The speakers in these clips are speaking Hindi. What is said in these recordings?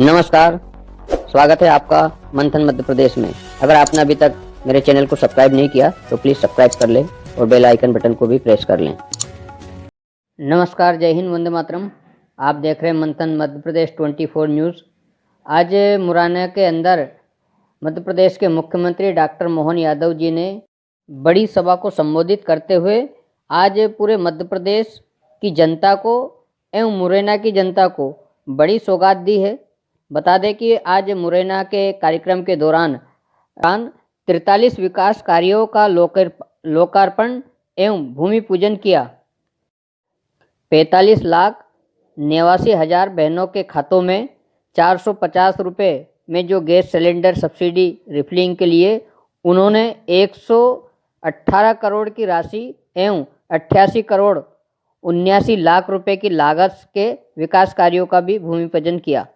नमस्कार, स्वागत है आपका मंथन मध्य प्रदेश में। अगर आपने अभी तक मेरे चैनल को सब्सक्राइब नहीं किया तो प्लीज़ सब्सक्राइब कर लें और बेल आइकन बटन को भी प्रेस कर लें। नमस्कार, जय हिंद, वंदे मातरम। आप देख रहे हैं मंथन मध्य प्रदेश 24 न्यूज़। आज मुरैना के अंदर मध्य प्रदेश के मुख्यमंत्री डॉक्टर मोहन यादव जी ने बड़ी सभा को संबोधित करते हुए आज पूरे मध्य प्रदेश की जनता को एवं मुरैना की जनता को बड़ी सौगात दी है। बता दें कि आज मुरैना के कार्यक्रम के दौरान 43 विकास कार्यों का लोकार्पण एवं भूमि पूजन किया। 45,89,000 बहनों के खातों में 450 रुपये में जो गैस सिलेंडर सब्सिडी रिफिलिंग के लिए उन्होंने 118 करोड़ की राशि एवं 88 करोड़ 79 लाख रुपए की लागत के विकास कार्यों का भी भूमि पूजन किया।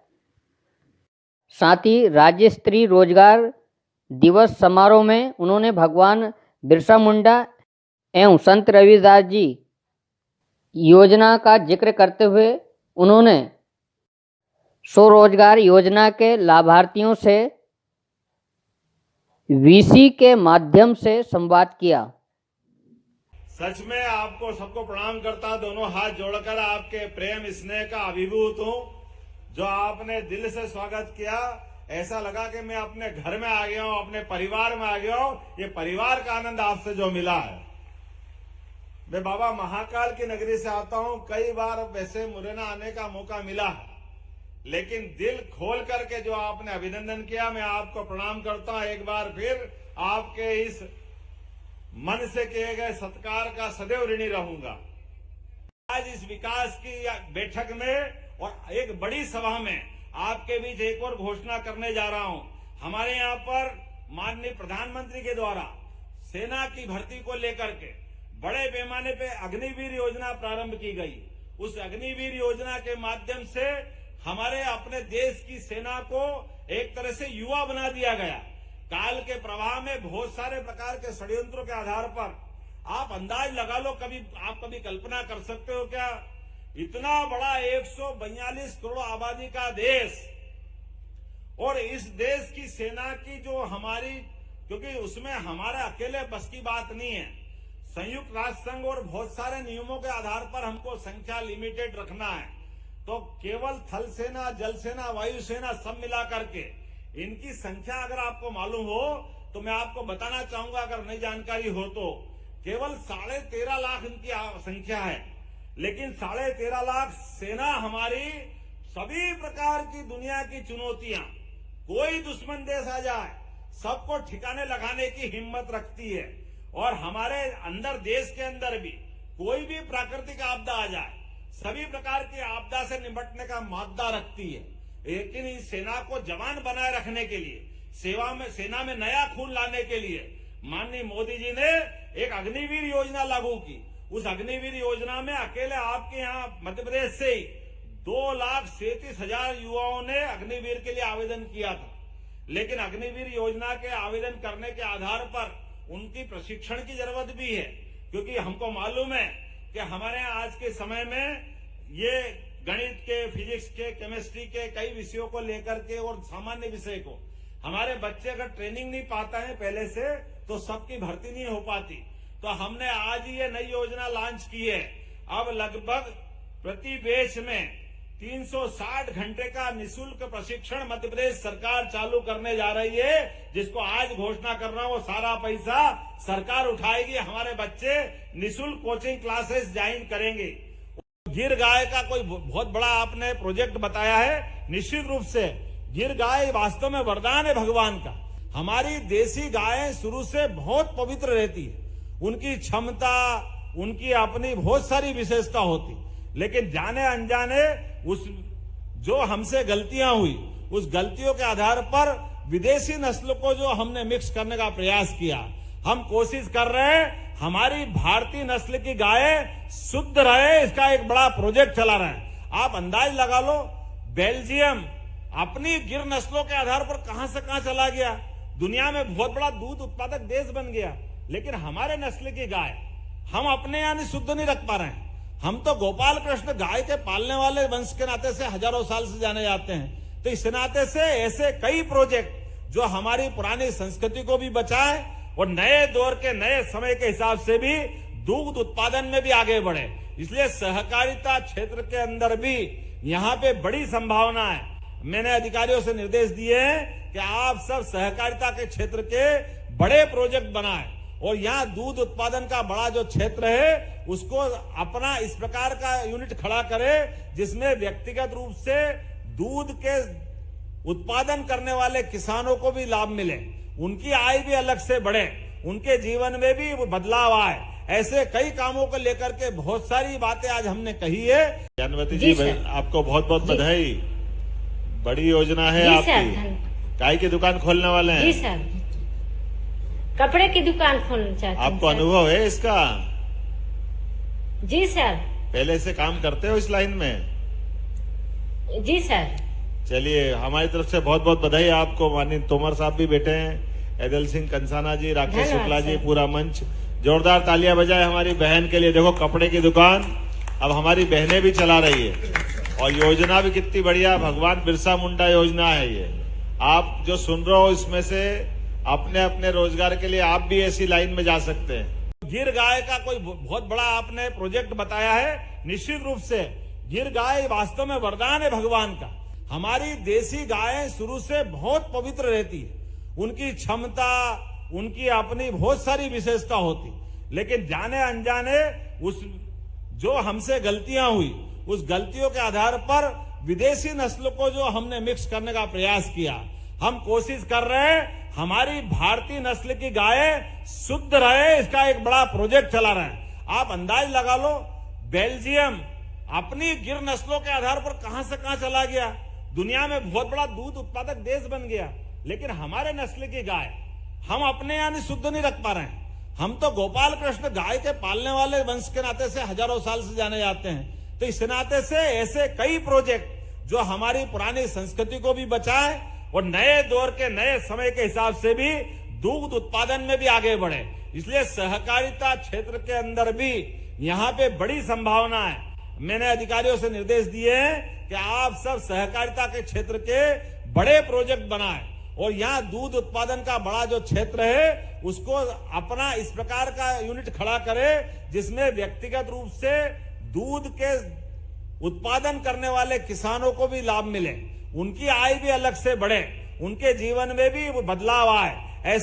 साथ ही राज्य स्तरीय रोजगार दिवस समारोह में उन्होंने भगवान बिरसा मुंडा एवं संत रविदास जी योजना का जिक्र करते हुए उन्होंने स्वरोजगार योजना के लाभार्थियों से वीसी के माध्यम से संवाद किया। सच में आपको सबको प्रणाम करता, दोनों हाथ जोड़कर आपके प्रेम स्नेह का अभिभूत हूं। जो आपने दिल से स्वागत किया, ऐसा लगा कि मैं अपने घर में आ गया हूं, अपने परिवार में आ गया हूं। ये परिवार का आनंद आपसे जो मिला है। मैं बाबा महाकाल की नगरी से आता हूं, कई बार वैसे मुरैना आने का मौका मिला है, लेकिन दिल खोल करके जो आपने अभिनंदन किया, मैं आपको प्रणाम करता हूं। एक बार फिर आपके इस मन से किए गए सत्कार का सदैव ऋणी रहूंगा। आज इस विकास की बैठक में और एक बड़ी सभा में आपके बीच एक और घोषणा करने जा रहा हूं। हमारे यहां पर माननीय प्रधानमंत्री के द्वारा सेना की भर्ती को लेकर के बड़े पैमाने पे अग्निवीर योजना प्रारंभ की गई। उस अग्निवीर योजना के माध्यम से हमारे अपने देश की सेना को एक तरह से युवा बना दिया गया। काल के प्रवाह में बहुत सारे प्रकार के षड्यंत्रों के आधार पर आप अंदाज लगा लो, आप कभी कल्पना कर सकते हो क्या? इतना बड़ा 142 करोड़ आबादी का देश और इस देश की सेना की जो हमारी, क्योंकि उसमें हमारे अकेले बस की बात नहीं है, संयुक्त राष्ट्र संघ और बहुत सारे नियमों के आधार पर हमको संख्या लिमिटेड रखना है। तो केवल थल सेना, जल सेना, वायु सेना सब मिला करके इनकी संख्या अगर आपको मालूम हो तो मैं आपको बताना चाहूंगा, अगर नई जानकारी हो तो केवल 13.5 लाख इनकी संख्या है। लेकिन 13.5 लाख सेना हमारी सभी प्रकार की दुनिया की चुनौतियां, कोई दुश्मन देश आ जाए सबको ठिकाने लगाने की हिम्मत रखती है। और हमारे अंदर, देश के अंदर भी कोई भी प्राकृतिक आपदा आ जाए, सभी प्रकार की आपदा से निपटने का मादा रखती है। लेकिन इस सेना को जवान बनाए रखने के लिए, सेना में नया खून लाने के लिए माननीय मोदी जी ने एक अग्निवीर योजना लागू की। उस अग्निवीर योजना में अकेले आपके यहाँ मध्य प्रदेश से ही 2,37,000 युवाओं ने अग्निवीर के लिए आवेदन किया था। लेकिन अग्निवीर योजना के आवेदन करने के आधार पर उनकी प्रशिक्षण की जरूरत भी है, क्योंकि हमको मालूम है कि हमारे यहाँ आज के समय में ये गणित के, फिजिक्स के, केमिस्ट्री के कई विषयों को लेकर के और सामान्य विषय को हमारे बच्चे अगर ट्रेनिंग नहीं पाता है पहले से तो सबकी भर्ती नहीं हो पाती। तो हमने आज ये नई योजना लॉन्च की है। अब लगभग प्रति बैच में 360 घंटे का निःशुल्क प्रशिक्षण मध्य प्रदेश सरकार चालू करने जा रही है, जिसको आज घोषणा कर रहा हूं। वो सारा पैसा सरकार उठाएगी, हमारे बच्चे निःशुल्क कोचिंग क्लासेस ज्वाइन करेंगे। गिर गाय का कोई बहुत बड़ा आपने प्रोजेक्ट बताया है, निश्चित रूप से गिर गाय वास्तव में वरदान है भगवान का। हमारी देसी गायें शुरू से बहुत पवित्र रहती है, उनकी क्षमता, उनकी अपनी बहुत सारी विशेषता होती। लेकिन जाने अनजाने उस जो हमसे गलतियां हुई, उस गलतियों के आधार पर विदेशी नस्लों को जो हमने मिक्स करने का प्रयास किया, हम कोशिश कर रहे हैं हमारी भारतीय नस्ल की गाय शुद्ध रहे, इसका एक बड़ा प्रोजेक्ट चला रहे हैं। आप अंदाज लगा लो, बेल्जियम अपनी गिर नस्लों के आधार पर कहां से कहां चला गया, दुनिया में बहुत बड़ा दूध उत्पादक देश बन गया। लेकिन हमारे नस्ल की गाय हम अपने यानी शुद्ध नहीं रख पा रहे हैं। हम तो गोपाल कृष्ण गाय के पालने वाले वंश के नाते से हजारों साल से जाने जाते हैं, तो इस नाते से ऐसे कई प्रोजेक्ट जो हमारी पुरानी संस्कृति को भी बचाए और नए दौर के नए समय के हिसाब से भी दूध उत्पादन में भी आगे बढ़े। इसलिए सहकारिता क्षेत्र के अंदर भी यहाँ पे बड़ी संभावना है। मैंने अधिकारियों से निर्देश दिए हैं कि आप सब सहकारिता के क्षेत्र के बड़े प्रोजेक्ट बनाएं और यहाँ दूध उत्पादन का बड़ा जो क्षेत्र है उसको अपना इस प्रकार का यूनिट खड़ा करे जिसमें व्यक्तिगत रूप से दूध के उत्पादन करने वाले किसानों को भी लाभ मिले, उनकी आय भी अलग से बढ़े, उनके जीवन में भी बदलाव आए। ऐसे कई कामों को लेकर के बहुत सारी बातें आज हमने कही है। जानवती जी आपको बहुत बहुत बधाई। बड़ी योजना है आपकी। चाय की दुकान खोलने वाले हैं? जी सर, कपड़े की दुकान खोलना चाहते हैं। आपको अनुभव है इसका? जी सर। पहले से काम करते हो इस लाइन में? जी सर। चलिए, हमारी तरफ से बहुत बहुत बधाई आपको। माननीय तोमर साहब भी बैठे हैं, ऐदल सिंह कंसाना जी, राकेश शुक्ला जी, पूरा मंच। जोरदार तालियां बजाए हमारी बहन के लिए। देखो, कपड़े की दुकान अब हमारी बहनें भी चला रही है और योजना भी कितनी बढ़िया, भगवान बिरसा मुंडा योजना है ये। आप जो सुन रहे हो इसमें से अपने अपने रोजगार के लिए आप भी ऐसी लाइन में जा सकते हैं। गिर गाय का कोई बहुत बड़ा आपने प्रोजेक्ट बताया है। निश्चित रूप से गिर गाय वास्तव में वरदान है भगवान का। हमारी देसी गायें शुरू से बहुत पवित्र रहती है, उनकी क्षमता, उनकी अपनी बहुत सारी विशेषता होती, लेकिन जाने अनजाने उस जो हमसे गलतियां हुई, उस गलतियों के आधार पर विदेशी नस्ल को जो हमने मिक्स करने का प्रयास किया, हम कोशिश कर रहे हैं हमारी भारतीय नस्ल की गायें शुद्ध रहे। इसका एक बड़ा प्रोजेक्ट चला रहे हैं। आप अंदाज लगा लो, बेल्जियम अपनी गिर नस्लों के आधार पर कहां से कहां चला गया, दुनिया में बहुत बड़ा दूध उत्पादक देश बन गया, लेकिन हमारे नस्ल की गाय हम अपने यानी शुद्ध नहीं रख पा रहे हैं। हम तो गोपाल कृष्ण गाय के पालने वाले वंश के नाते से हजारों साल से जाने जाते हैं। तो इस नाते से ऐसे कई प्रोजेक्ट जो हमारी पुरानी संस्कृति को भी बचाए और नए दौर के नए समय के हिसाब से भी दूध उत्पादन में भी आगे बढ़े। इसलिए सहकारिता क्षेत्र के अंदर भी यहाँ पे बड़ी संभावना है। मैंने अधिकारियों से निर्देश दिए हैं कि आप सब सहकारिता के क्षेत्र के बड़े प्रोजेक्ट बनाएं और यहाँ दूध उत्पादन का बड़ा जो क्षेत्र है उसको अपना इस प्रकार का यूनिट खड़ा करे जिसमें व्यक्तिगत रूप से दूध के उत्पादन करने वाले किसानों को भी लाभ मिले, उनकी आय भी अलग से बढ़े, उनके जीवन में भी बदलाव आए।